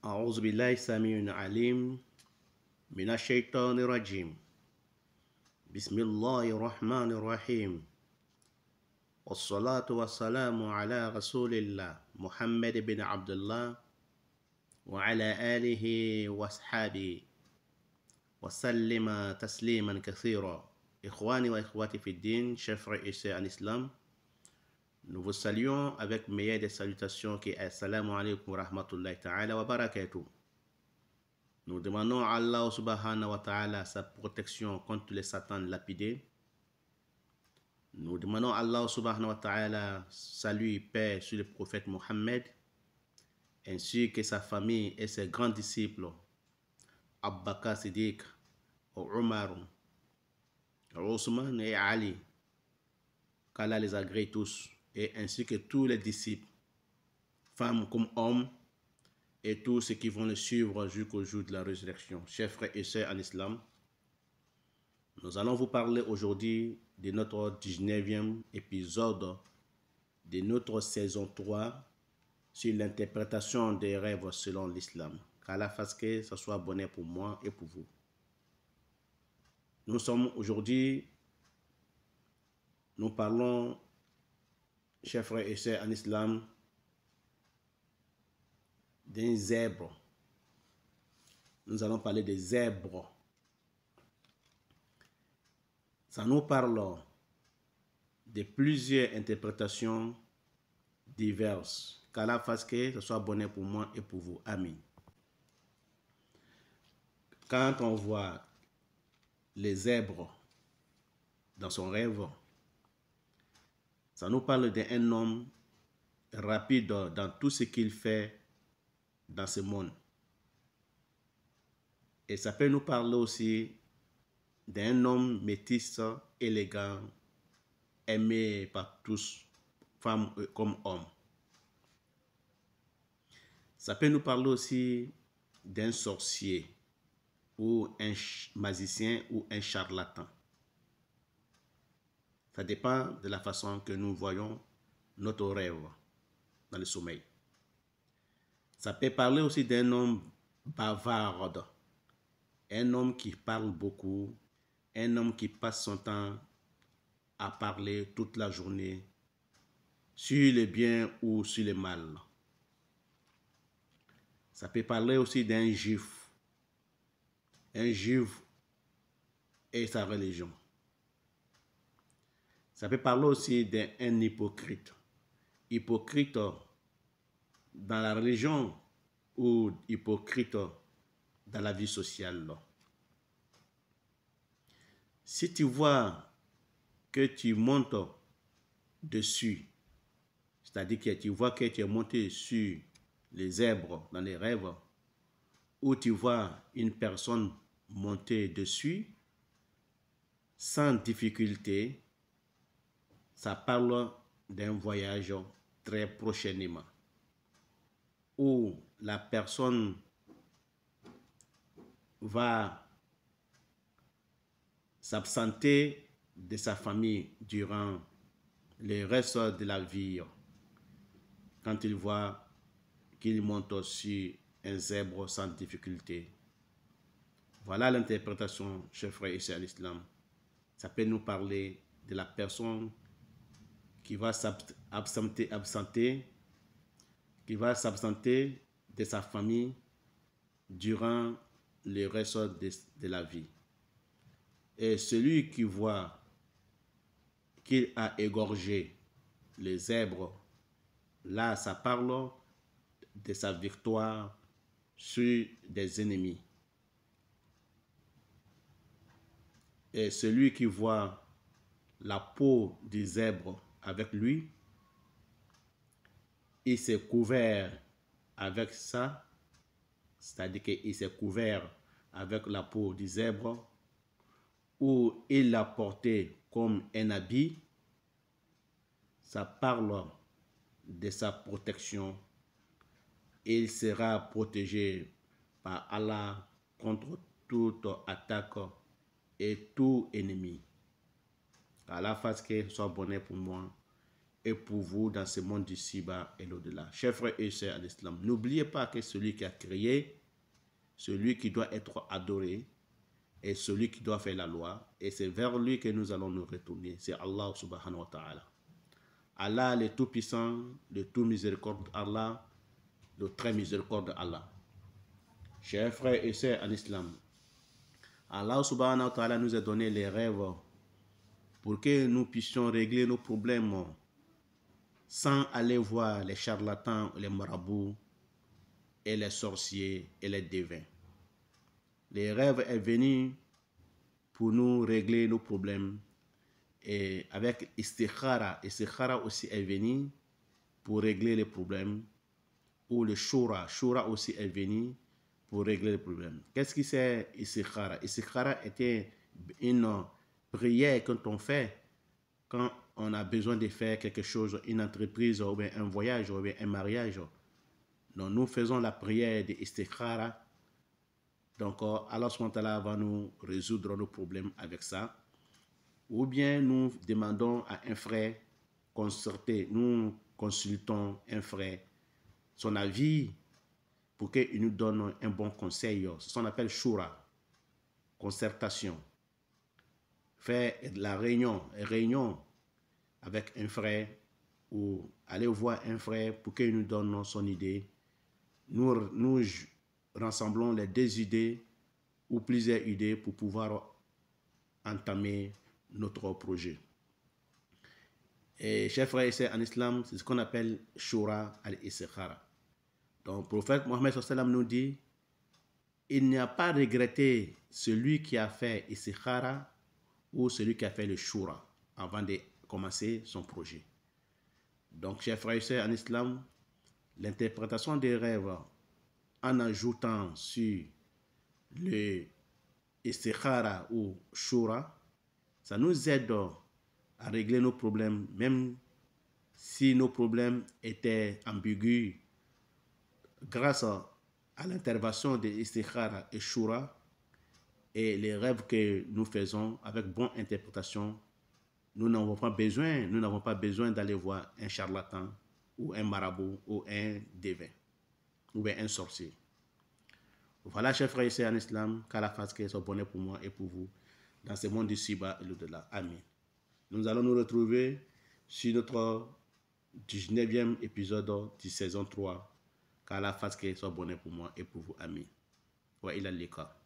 أعوذ بالله السميع العليم من الشيطان الرجيم بسم الله الرحمن الرحيم والصلاة والسلام على رسول الله محمد بن عبد الله وعلى آله وأصحابه وسلم تسليما كثيرا. إخواني وإخواتي في الدين, chers frères et sœurs en islam, nous vous saluons avec meilleure des salutations qui est Assalamu alaikum wa rahmatullahi ta'ala wa barakatuh. Nous demandons à Allah subhanahu wa ta'ala sa protection contre les satans lapidés. Nous demandons à Allah subhanahu wa ta'ala salut et paix sur le prophète Mohammed, ainsi que sa famille et ses grands disciples, Abu Bakr Siddiq, Omar, Ousmane et Ali, qu'Allah les agrée tous, et ainsi que tous les disciples, femmes comme hommes, et tous ceux qui vont le suivre jusqu'au jour de la résurrection. Chers frères et sœurs en islam, nous allons vous parler aujourd'hui de notre 19e épisode de notre saison 3 sur l'interprétation des rêves selon l'islam. Qu'Allah fasse que ce soit bonheur pour moi et pour vous. Nous sommes aujourd'hui, nous parlons, chers frères et sœurs en islam, d'un zèbre. Nous allons parler des zèbres. Ça nous parle de plusieurs interprétations diverses. Qu'Allah fasse que ce soit bonheur pour moi et pour vous. Amen. Quand on voit les zèbres dans son rêve, ça nous parle d'un homme rapide dans tout ce qu'il fait dans ce monde. Et ça peut nous parler aussi d'un homme métis, élégant, aimé par tous, femmes comme hommes. Ça peut nous parler aussi d'un sorcier ou un magicien ou un charlatan. Ça dépend de la façon que nous voyons notre rêve dans le sommeil. Ça peut parler aussi d'un homme bavard, un homme qui parle beaucoup, un homme qui passe son temps à parler toute la journée sur le bien ou sur le mal. Ça peut parler aussi d'un juif et sa religion. Ça peut parler aussi d'un hypocrite. Hypocrite dans la religion ou hypocrite dans la vie sociale. Si tu vois que tu montes dessus, c'est-à-dire que tu vois que tu es monté sur les zèbres dans les rêves, ou tu vois une personne monter dessus sans difficulté, ça parle d'un voyage très prochainement, où la personne va s'absenter de sa famille durant le reste de la vie quand il voit qu'il monte sur un zèbre sans difficulté. Voilà l'interprétation, chers frères et sœurs en islam. Ça peut nous parler de la personne qui va s'absenter de sa famille durant le reste de la vie. Et celui qui voit qu'il a égorgé les zèbres, là, ça parle de sa victoire sur des ennemis. Et celui qui voit la peau du zèbre avec lui, il s'est couvert avec ça, c'est-à-dire qu'il s'est couvert avec la peau du zèbre, ou il l'a porté comme un habit. Ça parle de sa protection. Il sera protégé par Allah contre toute attaque et tout ennemi. Allah fasse que ce soit bonheur pour moi et pour vous dans ce monde d'ici-bas et l'au-delà. Chers frères et sœurs en islam, n'oubliez pas que celui qui a créé, celui qui doit être adoré, et celui qui doit faire la loi, et c'est vers lui que nous allons nous retourner. C'est Allah subhanahu wa ta'ala. Allah le tout-puissant, le tout miséricorde Allah, le très miséricorde Allah. Chers frères et sœurs en islam, Allah subhanahu wa ta'ala nous a donné les rêves pour que nous puissions régler nos problèmes sans aller voir les charlatans, les marabouts et les sorciers et les devins. Les rêves est venu pour nous régler nos problèmes et avec istikhara. Istikhara aussi est venu pour régler les problèmes, ou le shura. Shura aussi est venu pour régler les problèmes. Qu'est-ce que c'est istikhara? Istikhara était une prière quand on fait, quand on a besoin de faire quelque chose, une entreprise, ou bien un voyage, ou bien un mariage. Donc nous faisons la prière de istikhara. Donc Allah subhanahu wa ta'ala va nous résoudre nos problèmes avec ça. Ou bien nous demandons à un frère concerté, nous consultons un frère, son avis, pour qu'il nous donne un bon conseil. C'est ce qu'on appelle shura, concertation. Faire la réunion avec un frère, ou aller voir un frère pour qu'il nous donne son idée. Nous rassemblons les deux idées ou plusieurs idées pour pouvoir entamer notre projet. Et chers frères et sœurs en islam, c'est ce qu'on appelle shura al-istikhara. Donc, le prophète Mohammed nous dit, il n'y a pas regretté celui qui a fait istikhara ou celui qui a fait le shura avant de commencer son projet. Donc, chers frères et sœurs en islam, l'interprétation des rêves en ajoutant sur le istikhara ou shura, ça nous aide à régler nos problèmes, même si nos problèmes étaient ambigus. Grâce à l'intervention de istikhara et shura et les rêves que nous faisons avec bonne interprétation, nous n'avons pas besoin d'aller voir un charlatan ou un marabout ou un devin ou un sorcier. Voilà, chers frères et sœurs en islam, qu'Allah fasse que ce soit bonheur pour moi et pour vous dans ce monde d'ici-bas et l'au-delà. Amen. Nous allons nous retrouver sur notre 19e épisode de saison 3. Qu'Allah fasse que ce soit bonheur pour moi et pour vous. Amen. Wa ila lika.